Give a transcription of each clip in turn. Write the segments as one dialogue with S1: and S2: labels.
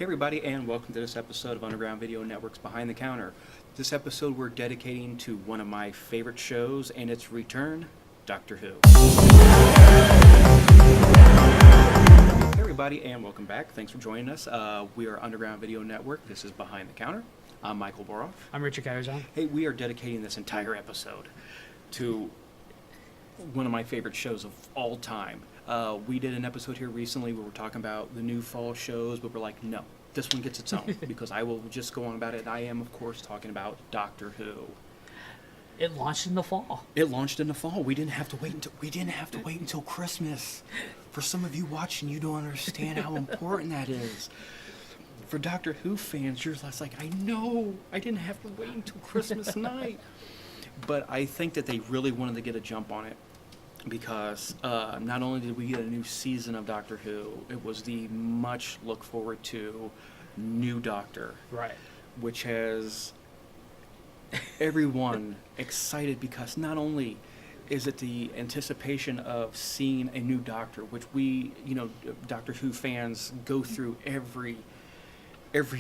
S1: Hey everybody, and welcome to this episode of Underground Video Network's Behind the Counter. This episode we're dedicating to one of my favorite shows and its return, Doctor Who. Hey everybody, and welcome back. Thanks for joining us. We are Underground Video Network. This is Behind the Counter. I'm Michael Boroff.
S2: I'm Richard Carajan.
S1: Hey, we are dedicating this entire episode to one of my favorite shows of all time. We did an episode here recently where we're talking about the new fall shows, but we're like, no, this one gets its own because I will just go on about it. I am, of course, talking about Doctor Who.
S2: It launched in the fall.
S1: It launched in the fall. We didn't have to wait until Christmas. For some of you watching, you don't understand how important that is. For Doctor Who fans, you're less like, I know, I didn't have to wait until Christmas night. But I think that they really wanted to get a jump on it because not only did we get a new season of Doctor Who, it was the much looked forward to new Doctor.
S2: Right.
S1: Which has everyone excited because not only is it the anticipation of seeing a new Doctor, which we, Doctor Who fans go through every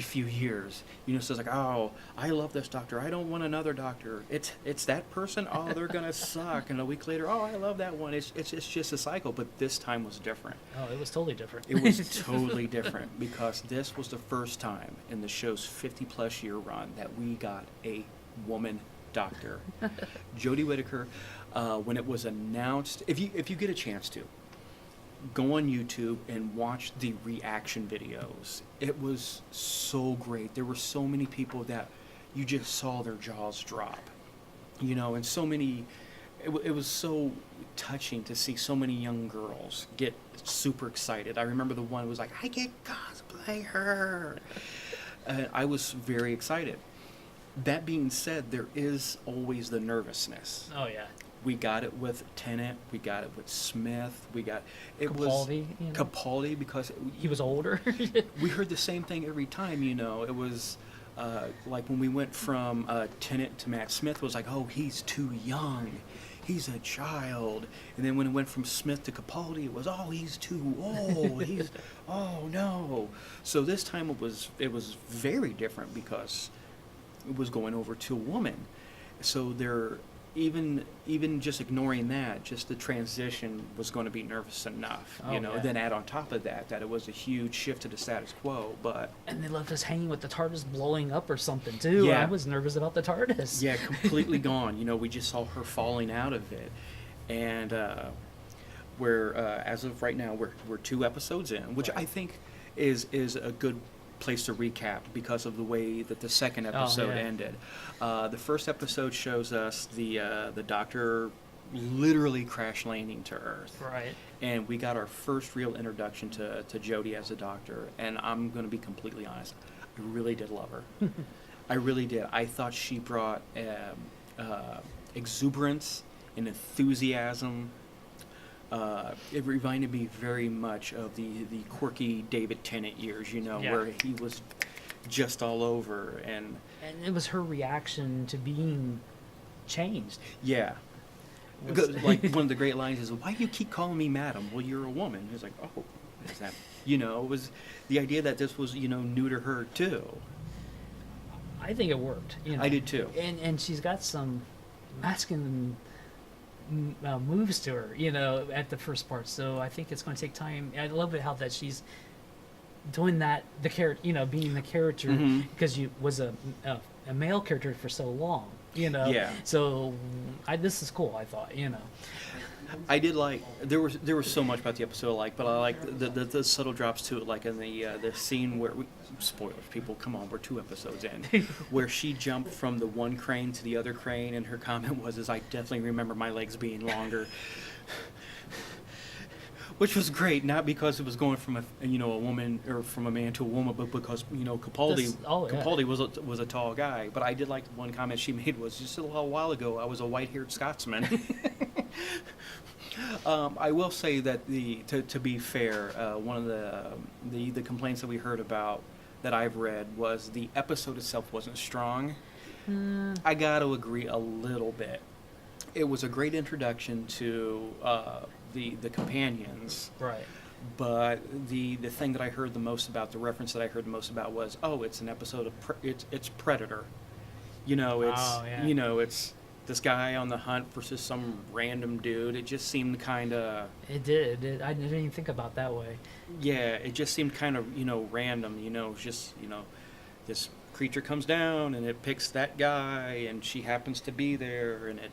S1: few years, so it's like, oh, I love this Doctor, I don't want another Doctor. It's that person. Oh, they're gonna suck. And a week later, oh, I love that one. It's just a cycle. But this time was different.
S2: Oh, it was totally different.
S1: It was totally different because this was the first time in the show's 50-plus year run that we got a woman Doctor. Jodie Whittaker. When it was announced, if you get a chance to, go on YouTube and watch the reaction videos. It was so great. There were so many people that you just saw their jaws drop, and so many. It was so touching to see so many young girls get super excited. I remember the one who was like, "I get cosplay her." I was very excited. That being said, there is always the nervousness.
S2: Oh yeah.
S1: We got it with Tennant. We got it with Smith. We got it
S2: Capaldi,
S1: was Capaldi because
S2: he was older.
S1: We heard the same thing every time. It was like when we went from Tennant to Matt Smith, it was like, oh, he's too young, he's a child. And then when it went from Smith to Capaldi, it was, oh, he's too old. Oh no. So this time it was very different because it was going over to a woman. So there. Even just ignoring that, just the transition was going to be nervous enough,
S2: Yeah.
S1: Then add on top of that it was a huge shift to the status quo, but...
S2: And they left us hanging with the TARDIS blowing up or something, too.
S1: Yeah.
S2: I was nervous about the TARDIS.
S1: Yeah, completely gone. We just saw her falling out of it. And we're, as of right now, we're 2 episodes in, which
S2: Right.
S1: I think is a good place to recap because of the way that the second episode ended. The first episode shows us the Doctor literally crash landing to Earth.
S2: Right.
S1: And we got our first real introduction to Jodie as a Doctor. And I'm going to be completely honest, I really did love her. I really did. I thought she brought exuberance and enthusiasm. It reminded me very much of the quirky David Tennant years, where he was just all over. And
S2: it was her reaction to being changed.
S1: Yeah. Like one of the great lines is, why do you keep calling me madam? Well, you're a woman. He's like, oh, is that... it was the idea that this was, new to her, too.
S2: I think it worked.
S1: I did, too.
S2: And she's got some masculine... moves to her, at the first part. So I think it's going to take time. I love it how that she's doing that, the character, being the character, because you was a male character for so long,
S1: Yeah.
S2: So this is cool. I thought,
S1: I did like there was so much about the episode I liked, but I like the subtle drops to it, like in the scene where spoilers, people, come on, we're 2 episodes in, where she jumped from the one crane to the other crane, and her comment was, I definitely remember my legs being longer. Which was great, not because it was going from a woman or from a man to a woman, but because Capaldi was a tall guy. But I did like one comment she made was, just a little while ago I was a white-haired Scotsman. I will say that to be fair, one of the complaints that we heard about that I've read was the episode itself wasn't strong. I got to agree a little bit. It was a great introduction to the companions.
S2: Right.
S1: But the thing that I heard the most about, the reference that I heard the most about was, oh, it's an episode of it's Predator. You know, it's
S2: Oh, yeah.
S1: you know, it's this guy on the hunt versus some random dude. It just seemed kind of,
S2: It did. I didn't even think about that way.
S1: yeah, it just seemed kind of, random. It's just, this creature comes down and it picks that guy and she happens to be there and it.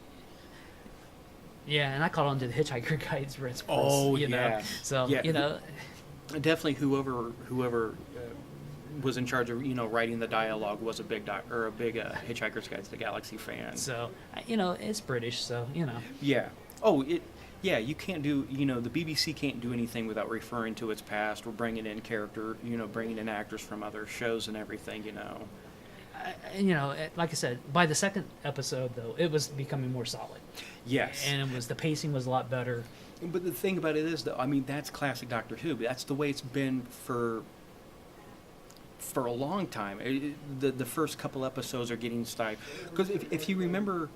S2: Yeah, and I caught on to the Hitchhiker Guide's principles.
S1: Oh,
S2: you know?
S1: yeah.
S2: So
S1: Yeah. Definitely, whoever was in charge of writing the dialogue was a big Hitchhiker's Guide to the Galaxy fan.
S2: So it's British, so
S1: Yeah. Oh, you can't do, the BBC can't do anything without referring to its past or bringing in bringing in actors from other shows and everything.
S2: Like I said, by the second episode though, it was becoming more solid.
S1: Yes.
S2: And the pacing was a lot better.
S1: But the thing about it is, though, I mean, that's classic Doctor Who. That's the way it's been for a long time. The first couple episodes are getting stifled. Because if you remember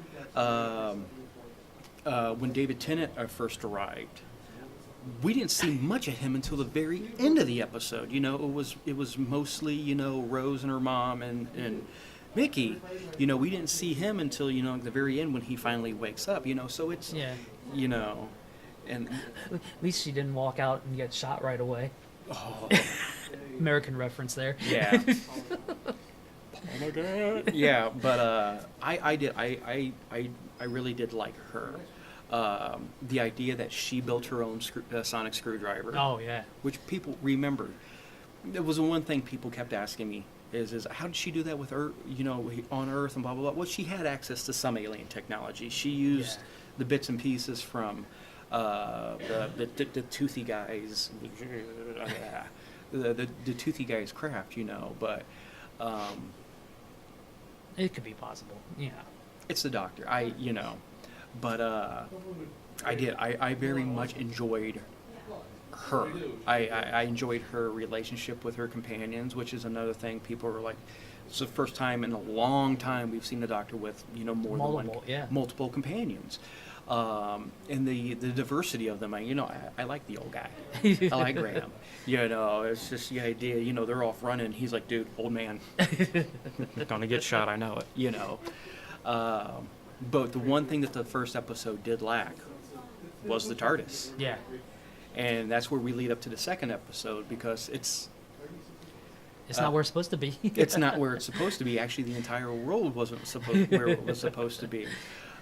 S1: when David Tennant first arrived, we didn't see much of him until the very end of the episode. It was mostly, Rose and her mom and Mickey. We didn't see him until, at the very end when he finally wakes up, so it's,
S2: Yeah.
S1: And
S2: At least she didn't walk out and get shot right away.
S1: oh,
S2: American reference there.
S1: yeah. Oh my god. Yeah, but I really did like her. The idea that she built her own sonic screwdriver.
S2: Oh yeah.
S1: Which people remembered. It was the one thing people kept asking me is how did she do that with Earth, on Earth and blah blah blah. Well, she had access to some alien technology. She used the bits and pieces from the toothy guys, the toothy guys craft, but
S2: It could be possible.
S1: it's the Doctor. But I very much enjoyed her. I enjoyed her relationship with her companions, which is another thing. People were like, it's the first time in a long time we've seen the Doctor with more
S2: Multiple,
S1: than multiple companions. And the diversity of them. I like the old guy. I like Graham. It's just the idea. They're off running. He's like, dude, old man, gonna get shot. I know it. But the one thing that the first episode did lack was the TARDIS.
S2: Yeah.
S1: And that's where we lead up to the second episode because it's
S2: not where it's supposed to be.
S1: it's not where it's supposed to be. Actually, the entire world wasn't supposed where it was supposed to be.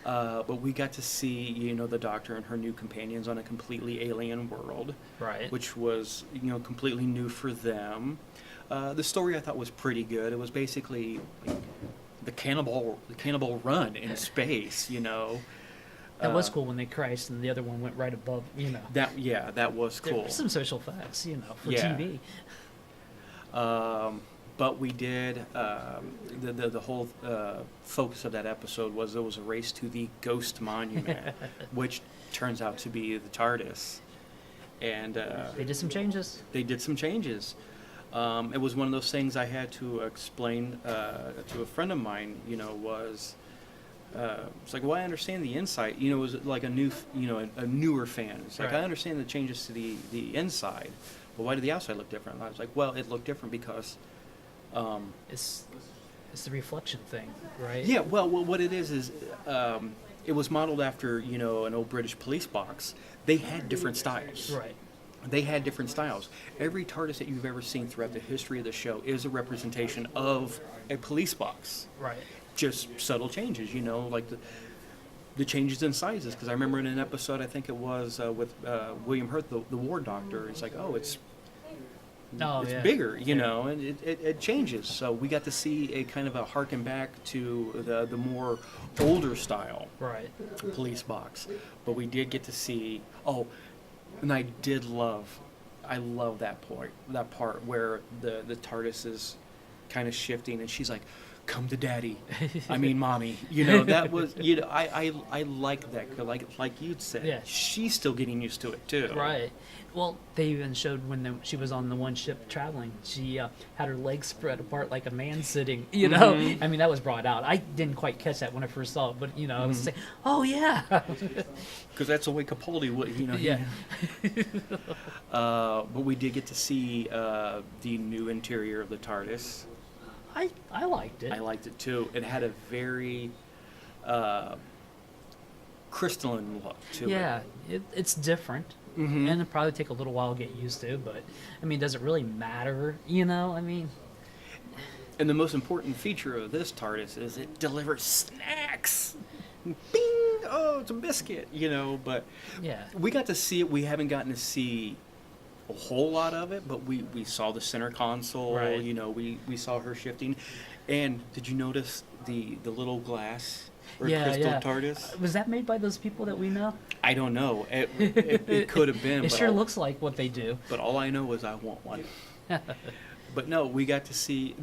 S1: But we got to see, the Doctor and her new companions on a completely alien world,
S2: Right.
S1: which was, completely new for them. The story I thought was pretty good. It was basically the cannibal run in space.
S2: That was cool when they crashed and the other one went right above.
S1: That was
S2: There
S1: cool.
S2: were some social facts, for
S1: Yeah.
S2: TV.
S1: But we did the whole focus of that episode was there was a race to the Ghost Monument, which turns out to be the TARDIS, and
S2: They did some changes.
S1: they did some changes. It was one of those things I had to explain to a friend of mine. Was it's like, well, I understand the inside. It was like a newer fan. It's like,
S2: Right.
S1: I understand the changes to the inside, but why did the outside look different? And I was like, well, it looked different because.
S2: It's the reflection thing, right?
S1: Yeah, well, what it is it was modeled after, an old British police box. They had different styles.
S2: Right.
S1: They had different styles. Every TARDIS that you've ever seen throughout the history of the show is a representation of a police box.
S2: Right.
S1: Just subtle changes, like the changes in sizes. Because I remember in an episode, I think it was with William Hurt, the War Doctor. It's like, oh, it's bigger, and it changes. So we got to see a kind of a harken back to the more older style
S2: Right.
S1: police box. But we did get to see, and I love that part where the TARDIS is kind of shifting and she's like, come to daddy. I mean, mommy. You know, that was, you know, I like that. 'Cause like you'd said,
S2: Yeah.
S1: she's still getting used to it too.
S2: Right. Well, they even showed when she was on the one ship traveling, she had her legs spread apart like a man sitting, you know? I mean, that was brought out. I didn't quite catch that when I first saw it, but, you know, I was saying, oh, yeah.
S1: Because that's the way Capaldi would, you know.
S2: Yeah.
S1: But we did get to see the new interior of the TARDIS.
S2: I liked it.
S1: I liked it too. It had a very crystalline look to it.
S2: Yeah, it's different.
S1: Mhm.
S2: And it'll probably take a little while to get used to, but, I mean, does it really matter, you know? I mean...
S1: And the most important feature of this TARDIS is it delivers snacks. Bing! Oh, it's a biscuit, you know. But
S2: Yeah.
S1: we got to see it. We haven't gotten to see a whole lot of it, but we saw the center console.
S2: Right.
S1: You know, we saw her shifting. And did you notice the little glass or crystal TARDIS?
S2: Was that made by those people that we know?
S1: I don't know. It could have been.
S2: It
S1: but
S2: sure looks like what they do.
S1: But all I know is I want one. But no, we got to see.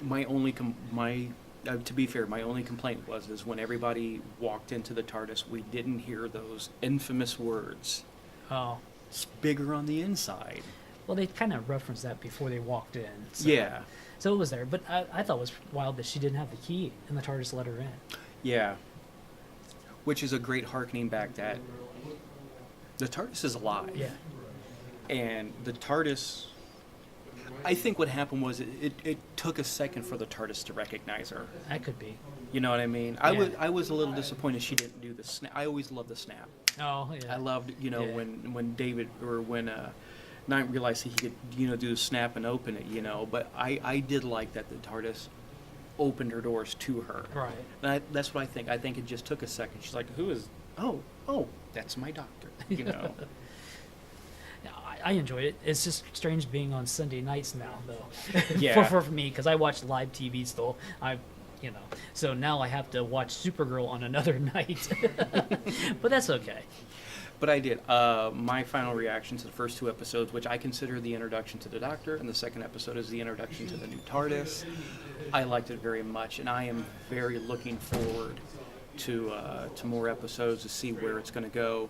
S1: My only to be fair, my only complaint was when everybody walked into the TARDIS, we didn't hear those infamous words.
S2: Oh.
S1: It's bigger on the inside.
S2: Well, they kind of referenced that before they walked in. So.
S1: Yeah.
S2: So it was there, but I thought it was wild that she didn't have the key and the TARDIS let her in.
S1: Yeah. Which is a great hearkening back that the TARDIS is alive.
S2: Yeah.
S1: And the TARDIS, I think what happened was it took a second for the TARDIS to recognize her.
S2: That could be.
S1: You know what I mean?
S2: Yeah.
S1: I was a little disappointed she didn't do the snap. I always loved the snap.
S2: Oh, yeah.
S1: I loved, you know,
S2: Yeah.
S1: when David or when Knight realized he could, you know, do the snap and open it, you know. But I did like that the TARDIS opened her doors to her.
S2: Right.
S1: And that's what I think. I think it just took a second. She's like, who is? Oh, that's my doctor. You know.
S2: Yeah, I enjoyed it. It's just strange being on Sunday nights now, though.
S1: Yeah.
S2: for me, because I watch live TV still. You know, so now I have to watch Supergirl on another night. But that's okay.
S1: But I did. My final reaction to the first two episodes, which I consider the introduction to the Doctor, and the second episode is the introduction to the new TARDIS. I liked it very much, and I am very looking forward to more episodes to see where it's going to go.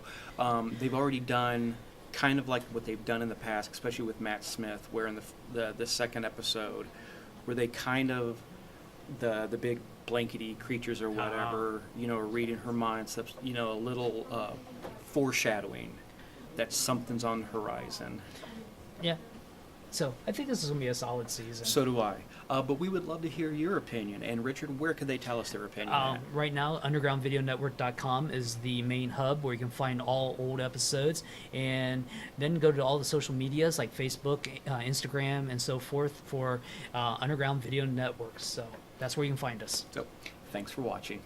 S1: They've already done kind of like what they've done in the past, especially with Matt Smith, where in the second episode, where they kind of the big blankety creatures or whatever, you know, are reading her mind, you know, a little foreshadowing that something's on the horizon.
S2: Yeah. So I think this is going to be a solid season.
S1: So do I. But we would love to hear your opinion. And Richard, where could they tell us their opinion at?
S2: Right now, undergroundvideonetwork.com is the main hub where you can find all old episodes. And then go to all the social medias like Facebook, Instagram, and so forth for Underground Video Network. So that's where you can find us.
S1: So thanks for watching.